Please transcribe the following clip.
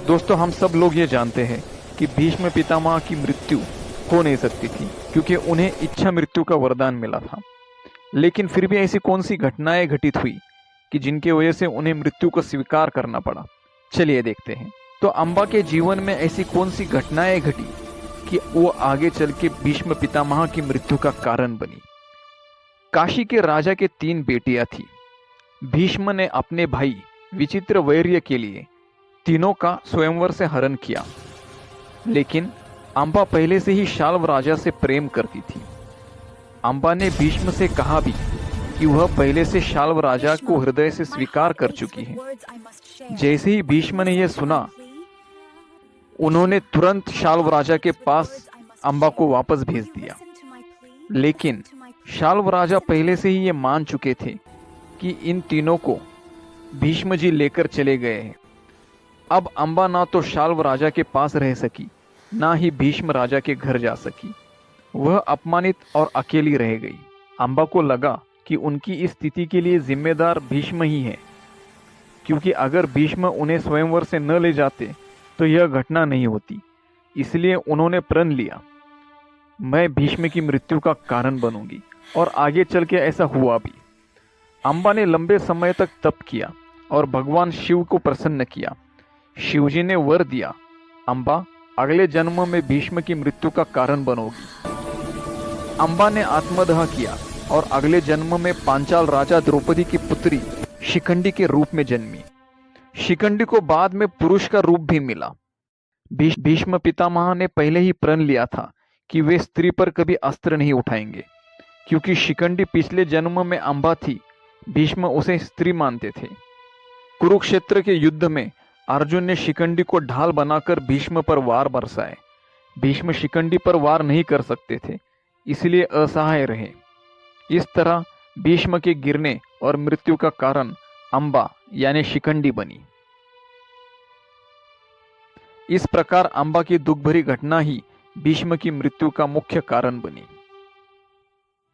दोस्तों, हम सब लोग ये जानते हैं कि भीष्म पितामह की मृत्यु हो नहीं सकती थी, क्योंकि उन्हें इच्छा मृत्यु का वरदान मिला था। लेकिन फिर भी ऐसी कौन सी घटनाएं घटित हुई कि जिनकी वजह से उन्हें मृत्यु को स्वीकार करना पड़ा। चलिए देखते हैं। तो अम्बा के जीवन में ऐसी कौन सी घटनाएं घटी कि वो आगे चल के भीष्म पितामह की मृत्यु का कारण बनी। काशी के राजा के 3 बेटियां थी। भीष्म ने अपने भाई विचित्र वैर्य के लिए तीनों का स्वयंवर से हरण किया, लेकिन अम्बा पहले से ही शाल्व राजा से प्रेम करती थी। अम्बा ने भीष्म से कहा भी कि वह पहले से शाल्व राजा को हृदय से स्वीकार कर चुकी है। जैसे ही भीष्म ने यह सुना, उन्होंने तुरंत शाल्व राजा के पास अम्बा को वापस भेज दिया। लेकिन शाल्व राजा पहले से ही ये मान चुके थे कि इन तीनों को भीष्म जी लेकर चले गए हैं। अब अम्बा ना तो शाल्व राजा के पास रह सकी, ना ही भीष्म राजा के घर जा सकी। वह अपमानित और अकेली रह गई। अम्बा को लगा कि उनकी इस स्थिति के लिए जिम्मेदार भीष्म ही है, क्योंकि अगर भीष्म उन्हें स्वयंवर से न ले जाते तो यह घटना नहीं होती। इसलिए उन्होंने प्रण लिया, मैं भीष्म की मृत्यु का कारण बनूंगी। और आगे चल के ऐसा हुआ भी। अम्बा ने लंबे समय तक तप किया और भगवान शिव को प्रसन्न किया। शिवजी ने वर दिया, अम्बा अगले जन्म में भीष्म की मृत्यु का कारण बनोगी। अम्बा ने आत्मदाह किया और अगले जन्म में पांचाल राजा द्रौपदी की पुत्री शिखंडी के रूप में जन्मी। शिखंडी को बाद में पुरुष का रूप भी मिला। भीष्म पितामह ने पहले ही प्रण लिया था कि वे स्त्री पर कभी अस्त्र नहीं उठाएंगे, क्योंकि शिखंडी पिछले जन्म में अम्बा थी। भीष्म उसे स्त्री मानते थे। कुरुक्षेत्र के युद्ध में अर्जुन ने शिखंडी को ढाल बनाकर भीष्म पर वार बरसाए। भीष्म शिखंडी पर वार नहीं कर सकते थे, इसलिए असहाय रहे। इस तरह भीष्म के गिरने और मृत्यु का कारण अम्बा यानी शिखंडी बनी। इस प्रकार अम्बा की दुख भरी घटना ही भीष्म की मृत्यु का मुख्य कारण बनी।